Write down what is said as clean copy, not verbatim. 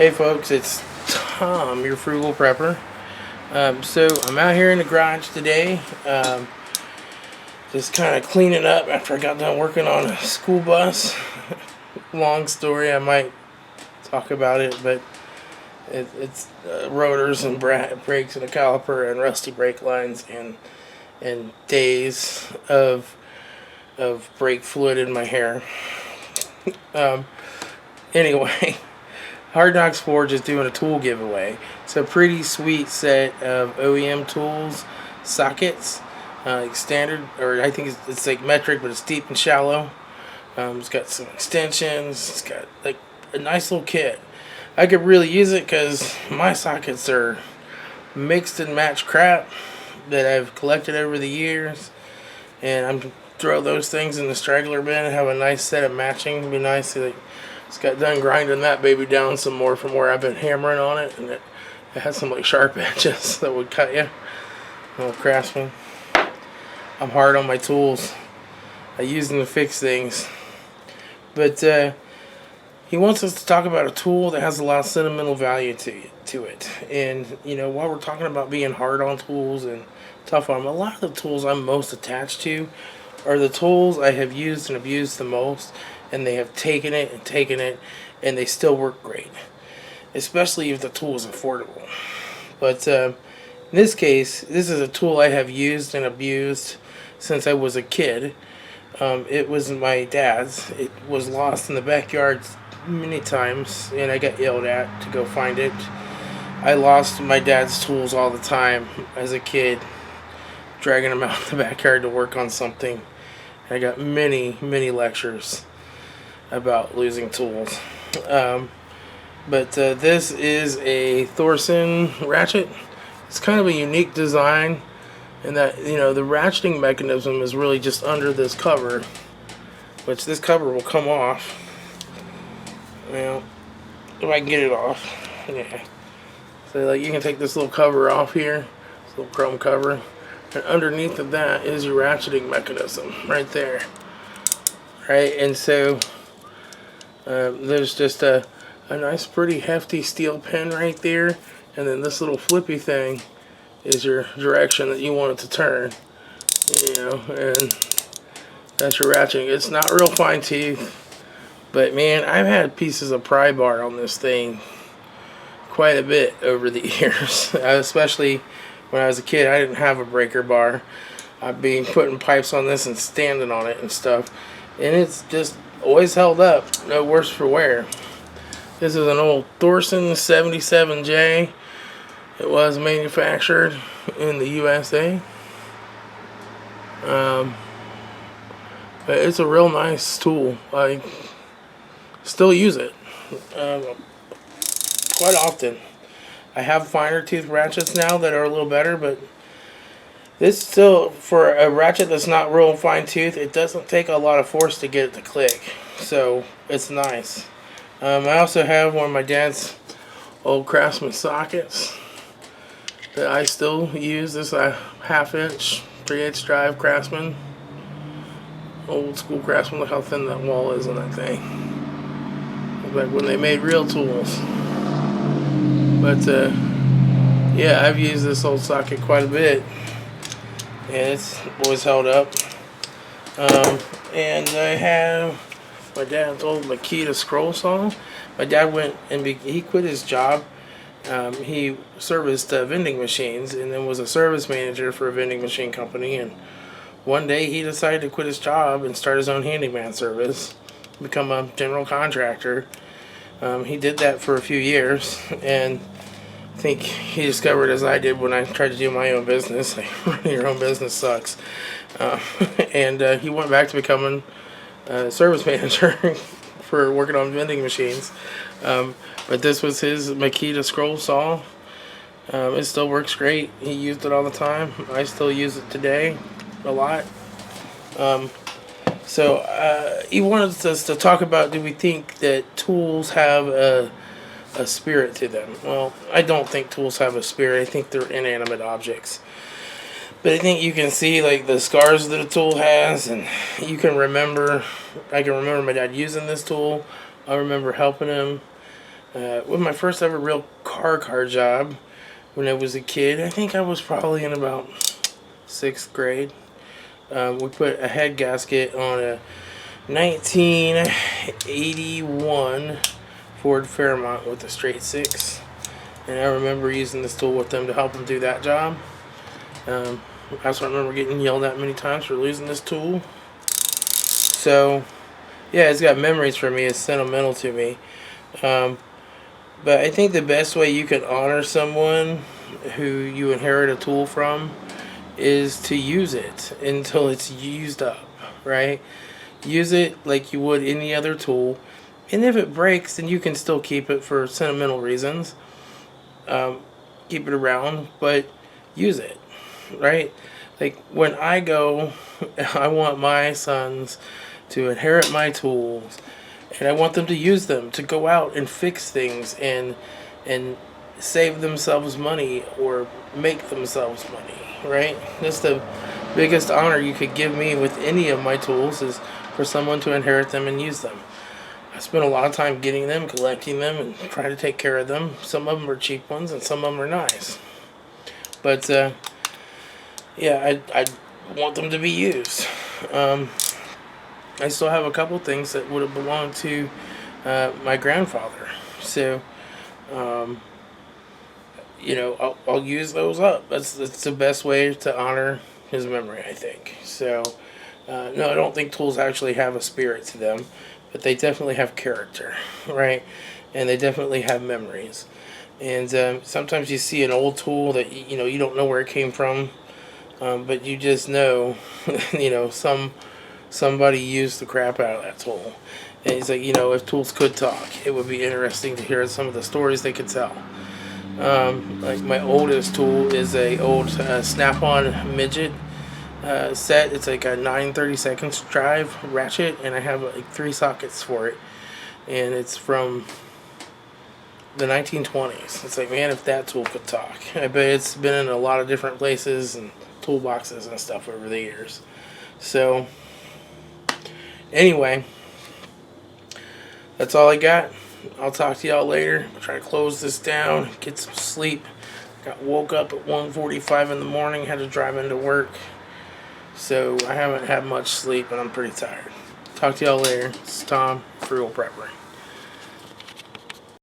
Hey folks, it's Tom, your frugal prepper. So I'm out here in the garage today, just kind of cleaning up after I got done working on a school bus. Long story, I might talk about it, but it's rotors and brakes and a caliper and rusty brake lines and days of brake fluid in my hair. Anyway. Hard Knocks Forge is doing a tool giveaway. It's a pretty sweet set of OEM tools, sockets, like standard, or I think it's like metric, but it's deep and shallow. It's got some extensions. It's got like a nice little kit. I could really use it because my sockets are mixed and matched crap that I've collected over the years, and I'm throw those things in the straggler bin and have a nice set of matching. It'd be nice to, like, just got done grinding that baby down some more from where I've been hammering on it, and it has some like sharp edges that would cut you. Little craftsman. I'm hard on my tools. I use them to fix things. But he wants us to talk about a tool that has a lot of sentimental value to it. And while we're talking about being hard on tools and tough on them, a lot of the tools I'm most attached to are the tools I have used and abused the most, and they have taken it, and they still work great, especially if the tool is affordable. But in this case, this is a tool I have used and abused since I was a kid. It was my dad's. It was lost in the backyard many times, and I got yelled at to go find it. I lost my dad's tools all the time as a kid, dragging them out in the backyard to work on something. I got many lectures about losing tools. But this is a Thorson ratchet. It's kind of a unique design in that, the ratcheting mechanism is really just under this cover, which this cover will come off. Well, if I can get it off. Yeah. So like you can take this little cover off here, this little chrome cover, and underneath of that is your ratcheting mechanism right there. Right, and so there's just a nice pretty hefty steel pin right there, and then this little flippy thing is your direction that you want it to turn, and that's your ratcheting. It's not real fine teeth, but man, I've had pieces of pry bar on this thing quite a bit over the years. Especially when I was a kid, I didn't have a breaker bar. I've been putting pipes on this and standing on it and stuff, and it's just always held up, no worse for wear. This is an old Thorson 77J. It was manufactured in the USA. But it's a real nice tool. I still use it quite often. I have finer tooth ratchets now that are a little better, but this still, for a ratchet that's not real fine tooth, it doesn't take a lot of force to get it to click, so it's nice. I also have one of my dad's old Craftsman sockets that I still use. This is a 1/2 inch 3/8 drive Craftsman, old school Craftsman. Look how thin that wall is on that thing. Like when they made real tools. But yeah, I've used this old socket quite a bit, and it's always held up. And I have my dad's old Makita scroll saw. My dad went and he quit his job. He serviced vending machines and then was a service manager for a vending machine company. And one day he decided to quit his job and start his own handyman service, become a general contractor. He did that for a few years, and I think he discovered, as I did when I tried to do my own business, like, running your own business sucks. And he went back to becoming a service manager for working on vending machines. But this was his Makita scroll saw. It still works great. He used it all the time. I still use it today a lot. So he wanted us to talk about, do we think that tools have a spirit to them? Well, I don't think tools have a spirit. I think they're inanimate objects. But I think you can see like the scars that a tool has, and you can remember, I can remember my dad using this tool. I remember helping him With my first ever real car job when I was a kid, I think I was probably in about 6th grade. We put a head gasket on a 1981 Ford Fairmont with a straight six. And I remember using this tool with them to help them do that job. I also remember getting yelled at many times for losing this tool. So, yeah, it's got memories for me. It's sentimental to me. But I think the best way you can honor someone who you inherit a tool from is to use it until it's used up, right? Use it like you would any other tool. And if it breaks, then you can still keep it for sentimental reasons. Keep it around, but use it, right? Like when I go, I want my sons to inherit my tools, and I want them to use them to go out and fix things and save themselves money or make themselves money, right? That's the biggest honor you could give me with any of my tools, is for someone to inherit them and use them. I spent a lot of time getting them, collecting them, and trying to take care of them. Some of them are cheap ones, and some of them are nice. But yeah, I want them to be used. I still have a couple things that would have belonged to my grandfather. So, I'll use those up. That's the best way to honor his memory, I think. So, no, I don't think tools actually have a spirit to them, but they definitely have character, right? And they definitely have memories. And sometimes you see an old tool that you don't know where it came from, but you just know, somebody used the crap out of that tool. And he's like, if tools could talk, it would be interesting to hear some of the stories they could tell. Like my oldest tool is a old Snap-on midget set. It's like a 9/32 drive ratchet, and I have like 3 sockets for it, and it's from the 1920s. It's like, man, if that tool could talk. I bet it's been in a lot of different places and toolboxes and stuff over the years. So anyway, that's all I got. I'll talk to y'all later. I'll try to close this down, get some sleep. Woke up at 1:45 in the morning, had to drive into work. So I haven't had much sleep, and I'm pretty tired. Talk to y'all later. It's Tom, Frugal Prepper.